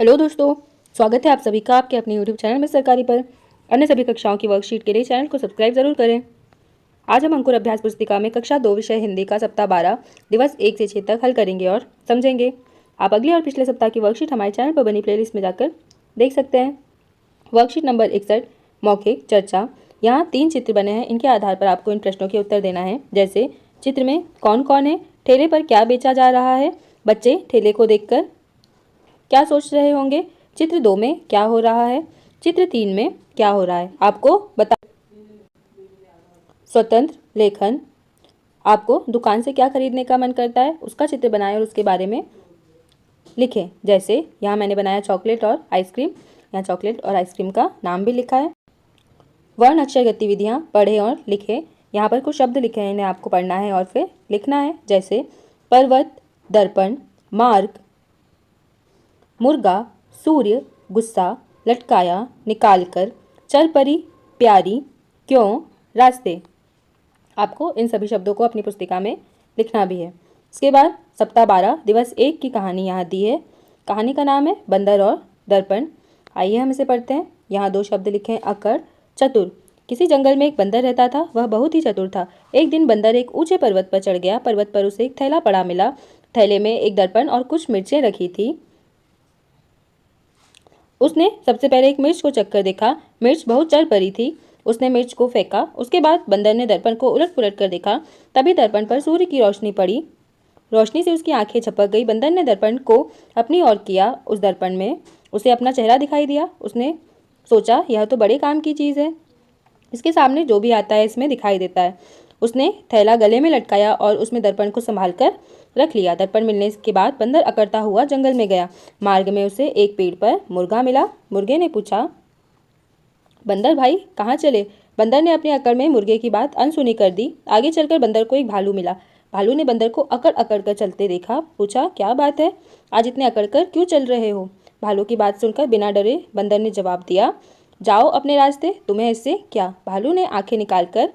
Hello दोस्तों, स्वागत है आप सभी का आपके अपने यूट्यूब चैनल में सरकारी पर। अन्य सभी कक्षाओं की वर्कशीट के लिए चैनल को सब्सक्राइब जरूर करें। आज हम अंकुर अभ्यास पुस्तिका में कक्षा 2 विषय हिंदी का सप्ताह 12 दिवस 1 से 6 तक हल करेंगे और समझेंगे। आप अगले और पिछले सप्ताह की वर्कशीट हमारे चैनल पर बनी प्लेलिस्ट में जाकर देख सकते हैं। वर्कशीट नंबर 61 मौखिक चर्चा। यहाँ 3 चित्र बने हैं। इनके आधार पर आपको इन प्रश्नों के उत्तर देना है। जैसे चित्र में कौन कौन है, ठेले पर क्या बेचा जा रहा है, बच्चे ठेले को देखकर क्या सोच रहे होंगे, चित्र 2 में क्या हो रहा है, चित्र 3 में क्या हो रहा है, आपको बता। स्वतंत्र लेखन। आपको दुकान से क्या खरीदने का मन करता है उसका चित्र बनाएं और उसके बारे में लिखें। जैसे यहाँ मैंने बनाया चॉकलेट और आइसक्रीम। यहाँ चॉकलेट और आइसक्रीम का नाम भी लिखा है। वर्ण अक्षर गतिविधियाँ पढ़ें और लिखें। यहाँ पर कुछ शब्द लिखे हैं, इन्हें आपको पढ़ना है और फिर लिखना है। जैसे पर्वत, दर्पण, मार्ग, मुर्गा, सूर्य, गुस्सा, लटकाया, निकालकर, चरपरी, प्यारी, क्यों, रास्ते। आपको इन सभी शब्दों को अपनी पुस्तिका में लिखना भी है। इसके बाद सप्ताह 12 दिवस 1 की कहानी यहाँ दी है। कहानी का नाम है बंदर और दर्पण। आइए हम इसे पढ़ते हैं। यहाँ 2 शब्द लिखे हैं, अकड़, चतुर। किसी जंगल में एक बंदर रहता था। वह बहुत ही चतुर था। एक दिन बंदर एक ऊंचे पर्वत पर चढ़ गया। पर्वत पर उसे एक थैला पड़ा मिला। थैले में एक दर्पण और कुछ मिर्चें रखी थी। उसने सबसे पहले एक मिर्च को चखकर देखा। मिर्च बहुत चल पड़ी थी। उसने मिर्च को फेंका। उसके बाद बंदर ने दर्पण को उलट पुलट कर देखा। तभी दर्पण पर सूर्य की रोशनी पड़ी। रोशनी से उसकी आंखें झपक गई। बंदर ने दर्पण को अपनी ओर किया। उस दर्पण में उसे अपना चेहरा दिखाई दिया। उसने सोचा, यह तो बड़े काम की चीज़ है। इसके सामने जो भी आता है इसमें दिखाई देता है। उसने थैला गले में लटकाया और उसमें दर्पण को संभाल कर रख लिया। दर्पण मिलने के बाद बंदर अकड़ता हुआ जंगल में गया। मार्ग में उसे एक पेड़ पर मुर्गा मिला। मुर्गे ने पूछा, बंदर भाई कहाँ चले? बंदर ने अपने अकड़ में मुर्गे की बात अनसुनी कर दी। आगे चलकर बंदर को एक भालू मिला। भालू ने बंदर को अकड़ अकड़ कर चलते देखा। पूछा, क्या बात है, आज इतने अकड़ कर क्यों चल रहे हो? भालू की बात सुनकर बिना डरे बंदर ने जवाब दिया, जाओ अपने रास्ते, तुम्हें इससे क्या? भालू ने आंखें निकालकर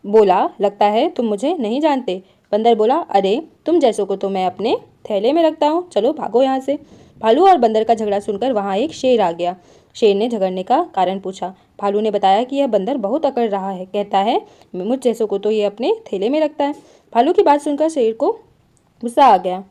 बोला, लगता है तुम मुझे नहीं जानते। बंदर बोला, अरे तुम जैसों को तो मैं अपने थैले में रखता हूँ, चलो भागो यहाँ से। भालू और बंदर का झगड़ा सुनकर वहाँ एक शेर आ गया। शेर ने झगड़ने का कारण पूछा। भालू ने बताया कि यह बंदर बहुत अकड़ रहा है, कहता है मुझ जैसों को तो ये अपने थैले में रखता है। भालू की बात सुनकर शेर को गुस्सा आ गया।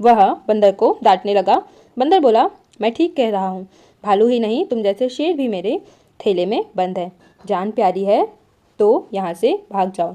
वह बंदर को डांटने लगा। बंदर बोला, मैं ठीक कह रहा हूँ, भालू ही नहीं तुम जैसे शेर भी मेरे थैले में बंद है। जान प्यारी है तो यहाँ से भाग जाओ।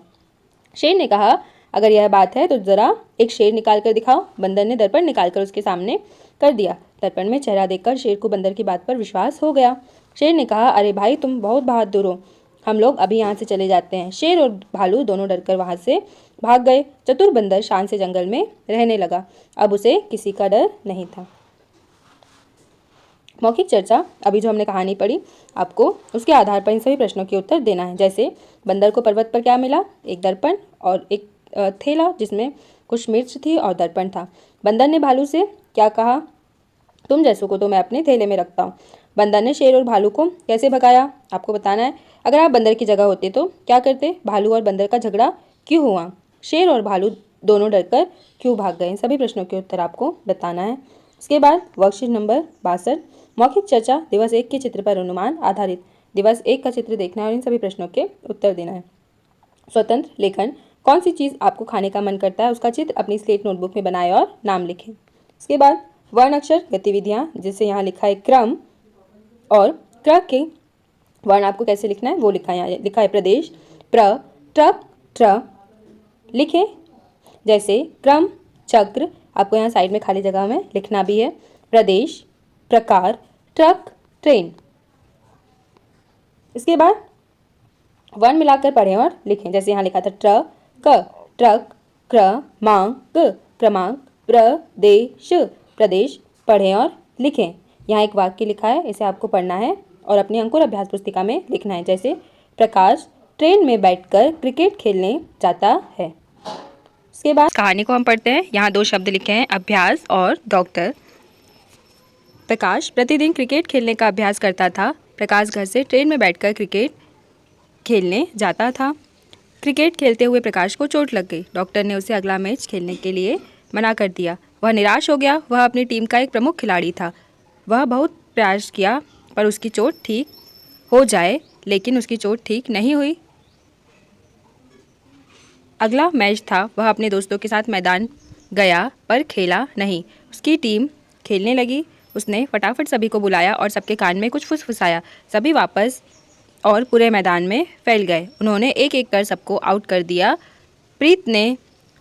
शेर ने कहा, अगर यह बात है तो जरा एक शेर निकाल कर दिखाओ। बंदर ने दर्पण निकालकर उसके सामने कर दिया। दर्पण में चेहरा देखकर शेर को बंदर की बात पर विश्वास हो गया। शेर ने कहा, अरे भाई तुम बहुत बहादुर हो, हम लोग अभी यहाँ से चले जाते हैं। शेर और भालू दोनों डरकर वहाँ से भाग गए। चतुर बंदर शान से जंगल में रहने लगा। अब उसे किसी का डर नहीं था। मौखिक चर्चा। अभी जो हमने कहानी पढ़ी, आपको उसके आधार पर इन सभी प्रश्नों के उत्तर देना है। जैसे बंदर को पर्वत पर क्या मिला? एक दर्पण और एक थैला जिसमें कुछ मिर्च थी और दर्पण था। बंदर ने भालू से क्या कहा? तुम जैसों को तो मैं अपने थैले में रखता हूँ। बंदर ने शेर और भालू को कैसे भगाया? आपको बताना है। अगर आप बंदर की जगह होते तो क्या करते? भालू और बंदर का झगड़ा क्यों हुआ? शेर और भालू दोनों डरकर क्यों भाग गए? सभी प्रश्नों के उत्तर आपको बताना है। इसके बाद वर्कशीट नंबर 62 मौखिक चर्चा दिवस 1 के चित्र पर अनुमान आधारित। दिवस 1 का चित्र देखना है और इन सभी प्रश्नों के उत्तर देना है। स्वतंत्र लेखन। कौन सी चीज़ आपको खाने का मन करता है उसका चित्र अपनी स्लेट नोटबुक में बनाएं और नाम लिखें। इसके बाद वर्ण अक्षर गतिविधियाँ, जिससे यहाँ लिखा है क्रम और क्र के वर्ण आपको कैसे लिखना है वो लिखा है। यहाँ लिखा है प्रदेश, प्र, ट्रक, ट्र लिखें। जैसे क्रम, चक्र, आपको यहाँ साइड में खाली जगह में लिखना भी है। प्रदेश, प्रकार, ट्रक, ट्रेन। इसके बाद वर्ण मिलाकर पढ़ें और लिखें। जैसे यहाँ लिखा था ट्रक, क्रमांक, क्रमांक, प्रदेश, प्रदेश। पढ़ें और लिखें। यहाँ एक वाक्य लिखा है, इसे आपको पढ़ना है और अपनी अंकुर अभ्यास पुस्तिका में लिखना है। जैसे प्रकाश ट्रेन में बैठकर क्रिकेट खेलने जाता है। इसके बाद कहानी को हम पढ़ते हैं। यहाँ 2 शब्द लिखे हैं, अभ्यास और डॉक्टर। प्रकाश प्रतिदिन क्रिकेट खेलने का अभ्यास करता था। प्रकाश घर से ट्रेन में बैठकर क्रिकेट खेलने जाता था। क्रिकेट खेलते हुए प्रकाश को चोट लग गई। डॉक्टर ने उसे अगला मैच खेलने के लिए मना कर दिया। वह निराश हो गया। वह अपनी टीम का एक प्रमुख खिलाड़ी था। वह बहुत प्रयास किया पर उसकी चोट ठीक हो जाए, लेकिन उसकी चोट ठीक नहीं हुई। अगला मैच था। वह अपने दोस्तों के साथ मैदान गया पर खेला नहीं। उसकी टीम खेलने लगी। उसने फटाफट सभी को बुलाया और सबके कान में कुछ फुसफुसाया। सभी वापस और पूरे मैदान में फैल गए। उन्होंने एक एक कर सबको आउट कर दिया। प्रीत ने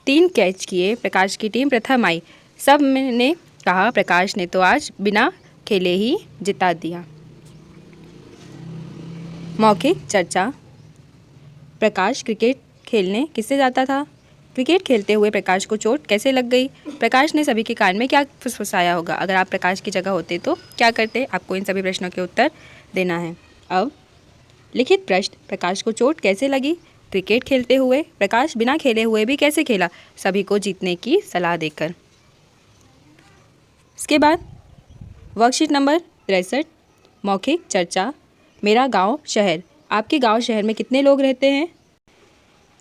3 कैच किए। प्रकाश की टीम प्रथम आई। सब ने कहा प्रकाश ने तो आज बिना खेले ही जिता दिया। मौखिक चर्चा। प्रकाश क्रिकेट खेलने किससे जाता था? क्रिकेट खेलते हुए प्रकाश को चोट कैसे लग गई? प्रकाश ने सभी के कान में क्या फुसफुसाया होगा? अगर आप प्रकाश की जगह होते तो क्या करते? आपको इन सभी प्रश्नों के उत्तर देना है। अब लिखित प्रश्न। प्रकाश को चोट कैसे लगी? क्रिकेट खेलते हुए। प्रकाश बिना खेले हुए भी कैसे खेला? सभी को जीतने की सलाह देकर। इसके बाद वर्कशीट नंबर 63, मौखिक चर्चा। मेरा गांव शहर। आपके गांव शहर में कितने लोग रहते हैं?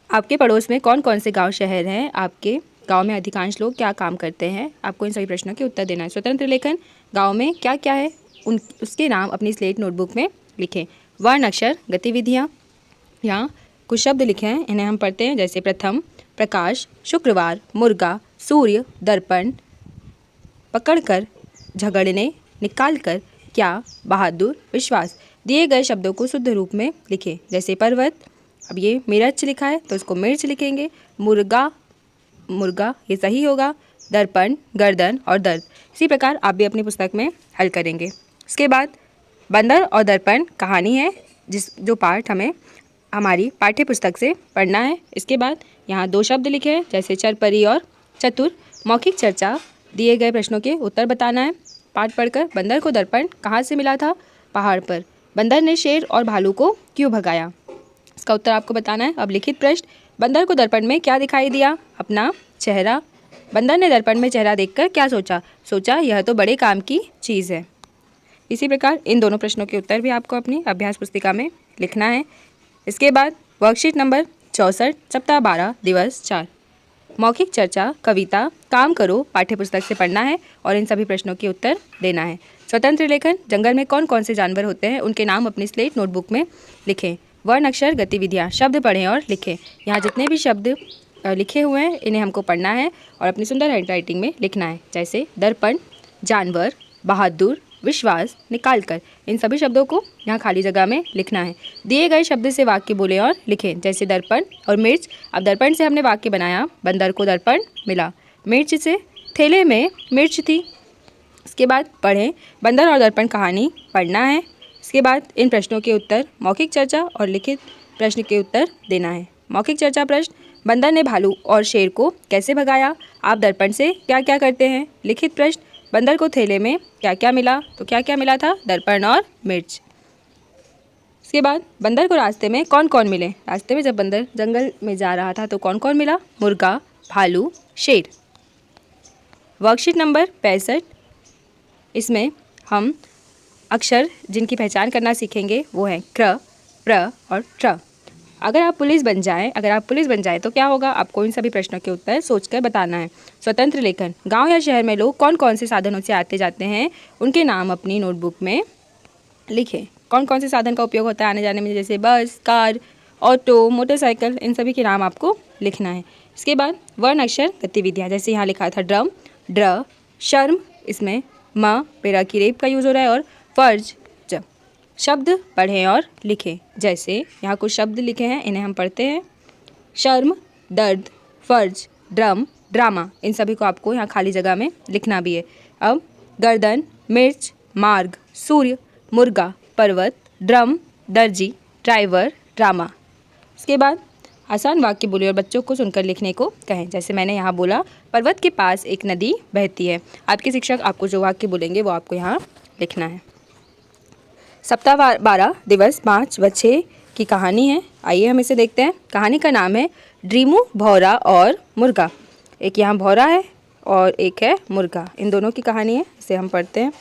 आपके पड़ोस में कौन कौन से गांव शहर हैं? आपके गांव में अधिकांश लोग क्या काम करते हैं? आपको इन सभी प्रश्नों के उत्तर देना है। स्वतंत्र लेखन। गांव में क्या क्या है उसके नाम अपनी स्लेट नोटबुक में लिखें। वर्ण अक्षर गतिविधियाँ। यहाँ कुछ शब्द लिखे हैं, इन्हें हम पढ़ते हैं। जैसे प्रथम, प्रकाश, शुक्रवार, मुर्गा, सूर्य, दर्पण, पकड़कर, झगड़ने, निकालकर, क्या, बहादुर, विश्वास। दिए गए शब्दों को शुद्ध रूप में लिखें। जैसे पर्वत, अब ये मिर्च लिखा है तो इसको मिर्च लिखेंगे। मुर्गा, मुर्गा ये सही होगा। दर्पण, गर्दन और दर्द। इसी प्रकार आप भी अपनी पुस्तक में हल करेंगे। इसके बाद बंदर और दर्पण कहानी है, जो पाठ हमें हमारी पाठ्य पुस्तक से पढ़ना है। इसके बाद यहाँ 2 शब्द लिखे हैं, जैसे चरपरी और चतुर। मौखिक चर्चा। दिए गए प्रश्नों के उत्तर बताना है। पाठ पढ़कर बंदर को दर्पण कहाँ से मिला था? पहाड़ पर। बंदर ने शेर और भालू को क्यों भगाया? इसका उत्तर आपको बताना है। अब लिखित प्रश्न। बंदर को दर्पण में क्या दिखाई दिया? अपना चेहरा। बंदर ने दर्पण में चेहरा देखकर क्या सोचा? सोचा यह तो बड़े काम की चीज़ है। इसी प्रकार इन दोनों प्रश्नों के उत्तर भी आपको अपनी अभ्यास पुस्तिका में लिखना है। इसके बाद वर्कशीट नंबर 64, सप्ताह 12, दिवस 4, मौखिक चर्चा, कविता, काम करो, पाठ्यपुस्तक से पढ़ना है और इन सभी प्रश्नों के उत्तर देना है। स्वतंत्र लेखन। जंगल में कौन कौन से जानवर होते हैं? उनके नाम अपनी स्लेट नोटबुक में लिखें। वर्ण अक्षर गतिविधियाँ। शब्द पढ़ें और लिखें। यहाँ जितने भी शब्द लिखे हुए हैं इन्हें हमको पढ़ना है और अपनी सुंदर हैंडराइटिंग में लिखना है। जैसे दर्पण, जानवर, बहादुर, विश्वास, निकालकर। इन सभी शब्दों को यहाँ खाली जगह में लिखना है। दिए गए शब्द से वाक्य बोलें और लिखें। जैसे दर्पण और मिर्च। अब दर्पण से हमने वाक्य बनाया, बंदर को दर्पण मिला। मिर्च से थैले में मिर्च थी। इसके बाद पढ़ें, बंदर और दर्पण कहानी पढ़ना है। इसके बाद इन प्रश्नों के उत्तर, मौखिक चर्चा और लिखित प्रश्न के उत्तर देना है। मौखिक चर्चा प्रश्न। बंदर ने भालू और शेर को कैसे भगाया? आप दर्पण से क्या क्या करते हैं? लिखित प्रश्न। बंदर को थैले में क्या क्या मिला? तो क्या क्या मिला था? दर्पण और मिर्च। इसके बाद बंदर को रास्ते में कौन कौन मिले? रास्ते में जब बंदर जंगल में जा रहा था तो कौन कौन मिला? मुर्गा, भालू, शेर। वर्कशीट नंबर 65, इसमें हम अक्षर जिनकी पहचान करना सीखेंगे वो हैं क्र, प्र और ट्र। अगर आप पुलिस बन जाए तो क्या होगा? आपको इन सभी प्रश्नों के उत्तर सोचकर बताना है। स्वतंत्र लेखन। गांव या शहर में लोग कौन कौन से साधनों से आते जाते हैं? उनके नाम अपनी नोटबुक में लिखें। कौन कौन से साधन का उपयोग होता है आने जाने में? जैसे बस, कार, ऑटो, मोटरसाइकिल। इन सभी के नाम आपको लिखना है। इसके बाद वर्ण अक्षर गतिविधियाँ। जैसे यहाँ लिखा था ड्रम, ड्र, शर्म, इसमें म पेरा की रेप का यूज़ हो रहा है, और फर्ज। शब्द पढ़ें और लिखें। जैसे यहाँ कुछ शब्द लिखे हैं, इन्हें हम पढ़ते हैं। शर्म, दर्द, फर्ज, ड्रम, ड्रामा। इन सभी को आपको यहाँ खाली जगह में लिखना भी है। अब गर्दन, मिर्च, मार्ग, सूर्य, मुर्गा, पर्वत, ड्रम, दर्जी, ड्राइवर, ड्रामा। इसके बाद आसान वाक्य बोले और बच्चों को सुनकर लिखने को कहें। जैसे मैंने यहाँ बोला, पर्वत के पास एक नदी बहती है। आपके शिक्षक आपको जो वाक्य बोलेंगे वो आपको यहाँ लिखना है। सप्ताह 12, दिवस 5 व 6 की कहानी है। आइए हम इसे देखते हैं। कहानी का नाम है ड्रीमू, भौरा और मुर्गा। एक यहाँ भौरा है और एक है मुर्गा। इन दोनों की कहानी है, इसे हम पढ़ते हैं।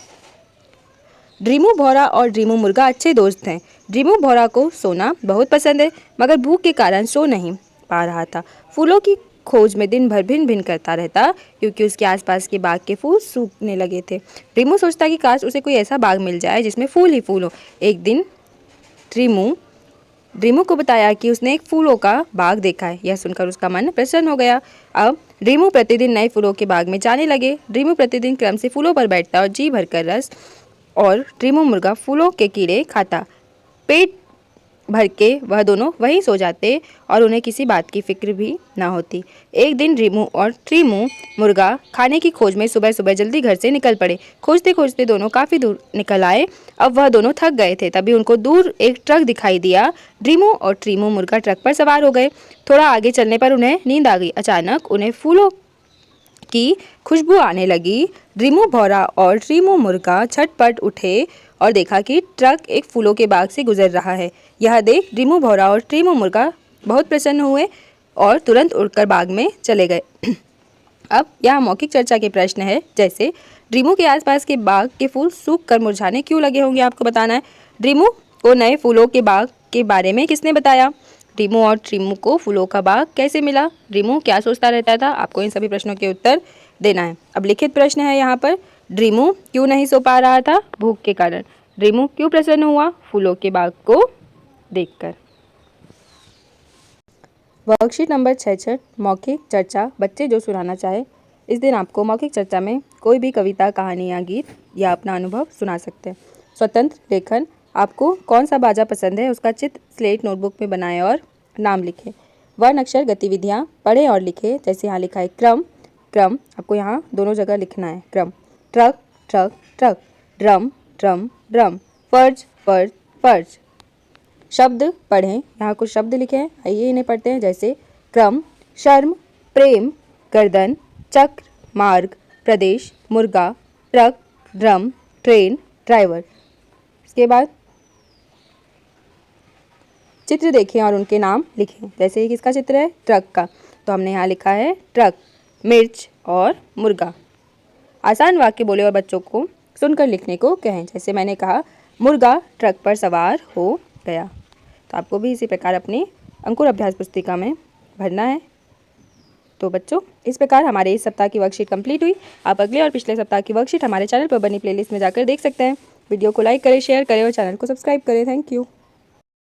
ड्रीमू भौरा और ड्रीमू मुर्गा अच्छे दोस्त हैं। ड्रीमू भौरा को सोना बहुत पसंद है, मगर भूख के कारण सो नहीं पा रहा था। फूलों की खोज में दिन भर भिन भिन करता रहता क्योंकि उसके आसपास के बाग के फूल सूखने लगे थे। ड्रीमू सोचता कि काश उसे कोई ऐसा बाग मिल जाए जिसमें फूल ही फूल हो। एक दिन ड्रीमू को बताया कि उसने एक फूलों का बाग देखा है। यह सुनकर उसका मन प्रसन्न हो गया। अब ड्रीमू प्रतिदिन नए फूलों के बाग में जाने लगे। ड्रीमू प्रतिदिन क्रम से फूलों पर बैठता और जी भरकर रस और ड्रीमू मुर्गा फूलों के कीड़े खाता। पेट भर के वह दोनों वहीं सो जाते और उन्हें किसी बात की फिक्र भी ना होती। एक दिन ड्रीमू और ड्रीमू मुर्गा खाने की खोज में सुबह सुबह जल्दी घर से निकल पड़े। खोजते खोजते दोनों काफ़ी दूर निकल आए। अब वह दोनों थक गए थे। तभी उनको दूर एक ट्रक दिखाई दिया। ड्रीमू और ड्रीमू मुर्गा ट्रक पर सवार हो गए। थोड़ा आगे चलने पर उन्हें नींद आ गई। अचानक उन्हें फूलों की खुशबू आने लगी। ड्रीमू भौरा और ड्रीमू मुर्गा झटपट उठे और देखा कि ट्रक एक फूलों के बाग से गुजर रहा है। यह देख ड्रीमू भौरा और ड्रीमू मुर्गा बहुत प्रसन्न हुए और तुरंत उड़कर बाग में चले गए। अब यहाँ मौखिक चर्चा के प्रश्न है, जैसे ड्रीमू के आसपास के बाग के फूल सूख कर मुरझाने क्यों लगे होंगे, आपको बताना है। ड्रीमू को नए फूलों के बाग के बारे में किसने बताया। ड्रीमू और ड्रीमू को फूलों का बाग कैसे मिला। ड्रीमू क्या सोचता रहता था। आपको इन सभी प्रश्नों के उत्तर देना है। अब लिखित प्रश्न है यहाँ पर, ड्रीमू क्यों नहीं सो पा रहा था, भूख के कारण। ड्रीमू क्यों प्रसन्न हुआ, फूलों के बाग को देखकर। वर्कशीट नंबर 66, मौखिक चर्चा। बच्चे जो सुनाना चाहे। इस दिन आपको मौखिक चर्चा में कोई भी कविता, कहानी या गीत या अपना अनुभव सुना सकते हैं। स्वतंत्र लेखन, आपको कौन सा बाजा पसंद है उसका चित्र स्लेट नोटबुक में बनाएं और नाम लिखें। वर्ण अक्षर गतिविधियाँ, पढ़ें और लिखें। जैसे यहाँ लिखा है क्रम, क्रम आपको यहाँ दोनों जगह लिखना है क्रम। Truck, truck, truck. Drum, drum, drum. फर्ज, फर्ज, फर्ज। शब्द पढ़ें, यहाँ कुछ शब्द लिखे हैं, आइए इन्हें पढ़ते हैं। जैसे क्रम, शर्म, प्रेम, गर्दन, चक्र, मार्ग, प्रदेश, मुर्गा, ट्रक, ड्रम, ट्रेन, ड्राइवर। इसके बाद चित्र देखें और उनके नाम लिखें। जैसे किसका चित्र है, ट्रक का, तो हमने यहाँ लिखा है ट्रक। मिर्च और मुर्गा। आसान वाक्य बोले और बच्चों को सुनकर लिखने को कहें। जैसे मैंने कहा, मुर्गा ट्रक पर सवार हो गया। तो आपको भी इसी प्रकार अपनी अंकुर अभ्यास पुस्तिका में भरना है। तो बच्चों, इस प्रकार हमारे इस सप्ताह की वर्कशीट कंप्लीट हुई। आप अगले और पिछले सप्ताह की वर्कशीट हमारे चैनल पर बनी प्लेलिस्ट में जाकर देख सकते हैं। वीडियो को लाइक करें, शेयर करें और चैनल को सब्सक्राइब करें। Thank you.